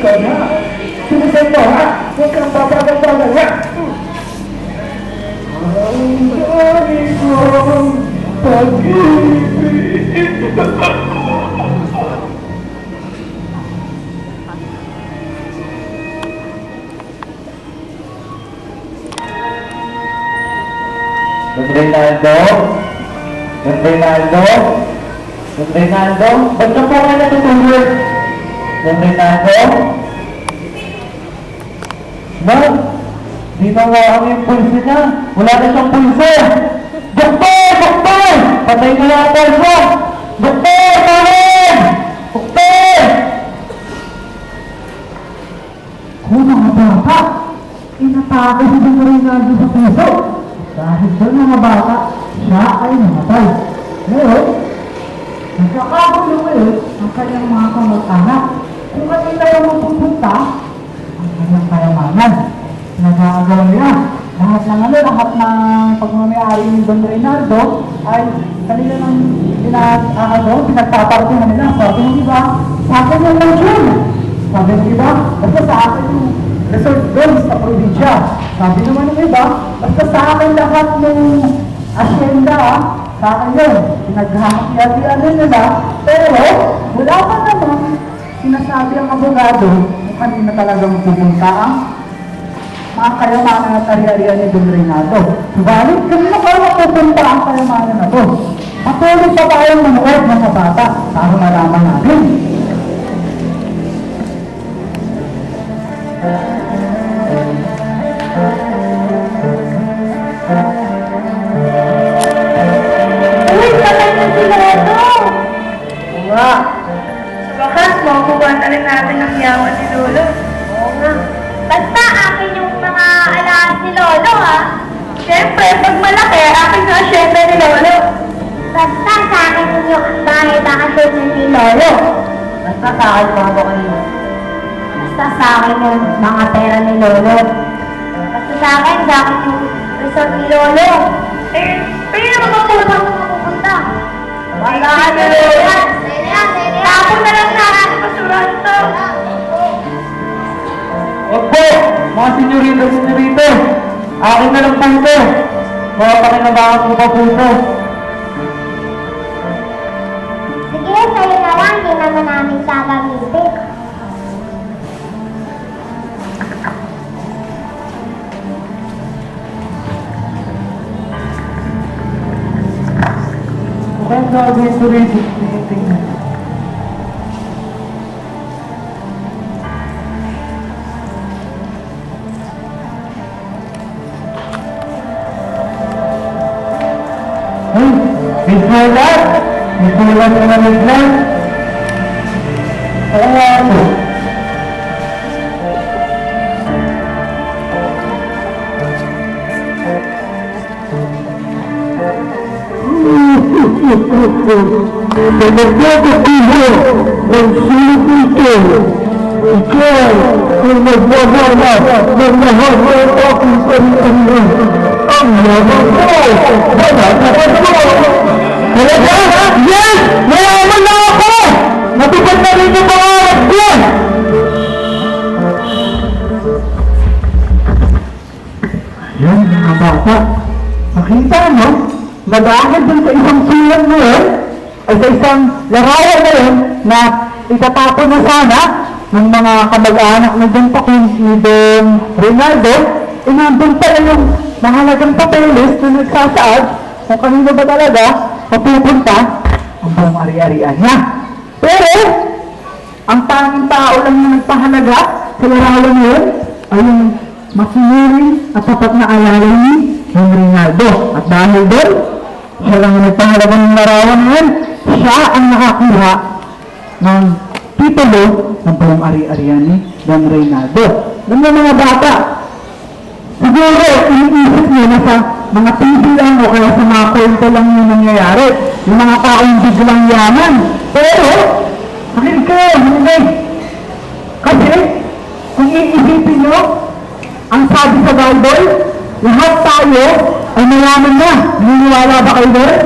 Ikaw na. Sinisan mo, ha? Huwag kang babagal-bagal, ha? Ang dami kong pag-ibig. Don Reynaldo? Don Reynaldo? Don Reynaldo? Ba't ka po nga natutulog? Don Reynaldo? No? Di na ang yung pulso niya. Wala na siyang pulso. Doktor! Doktor! Patay na lang ang pulso! Doktor! Tawag! Doktor! Kung mga bata, inatake si Don Reynaldo sa puso. Dahil doon mga bata, siya ay namatay. Ngayon, nagkakagulo ngayon ang kanyang mga kamag-anak. Kung kanina yung mapupunta, ang kanyang kayamanan. Nag-aagaw niya. Lahat ng pagmamayari ni Don Reynaldo ay kanila ng pinag-aagaw, pinagpaparti na nila. Sabi ng iba, sa akin yung mansion. Sabi ng iba, basta sa akin yung resort doon sa probinsya. Sabi naman ng iba, basta sa akin lahat ng asyenda, sa akin yun. Pinaghahati-hatian nila, pero wala pa naman sinasabi ang abogado kung kanina talagang pupunta ang mga kayamanan at ari-arian ni Don Reynaldo. Subalit, kanina pa mapupunta ang kayamanan na to. Patuloy pa tayong manood mga bata para malaman natin. Makukuha na rin natin ang yaman ni Lolo. Oo nga. Basta akin yung mga alaas ni Lolo, ha? Siyempre, pag malaki, akin nga syempre ni Lolo. Basta sa akin yung bahay bakasyon ni Lolo. Basta sa akin mga bakanino. Basta sa akin yung mga pera ni Lolo. Basta sa akin yung resort ni Lolo. Pero naman mapupunta kung mapupunta. Wala ka ni Lolo. Tapon na lang natin sa basurahan to. Huwag po! Mga senyorito! Akin na lang po ito! Mga pakinabangan ko pa po ito. Sige, sa'yo na lang. Hindi naman namin gagamitin. Mukhang gagawin ko rin tingnan. Ay, bisulat! Bisulat na nalaglan! Oo nga ako. Nagkakatibo ng silipito. Ikaw ay magmamala ng lahat ng aking paritan. Ang yaman ko! Wala na ba ito? Talaga? Yes! Mayaman na ako! Natupad na rin yung pangarap ko! Ayan mga bata. Nakita mo? Na dahil dun sa isang sulat mo yun, ay sa isang larawan na yun, na itatapon na sana ng mga kamag-anak na Don Paquin ni Don Reynaldo, nandun pala yung mahalagang papeles na nagsasaad kung kanino ba talaga mapupunta ang buong ari-arian niya. Pero, ang tanging tao lang na nagpahalaga sa larawan yun ay yung masinuring at tapat na alala ni Don Reynaldo. At dahil doon, siya lang ang nagpahalaga ng larawan yun, siya ang nakakuha ng titulo ng buong ari-arian ni Don Reynaldo. Alam mo mga bata, siguro iniisip niyo na sa mga TV lang o kaya sa mga kwento lang yung nangyayari, yung mga taong biglang yaman. Pero, makinig kayo, makinig. Kasi, kung iisipin nyo, ang sabi sa Bible, lahat tayo ay mayaman na. Naniniwala ba kayo doon?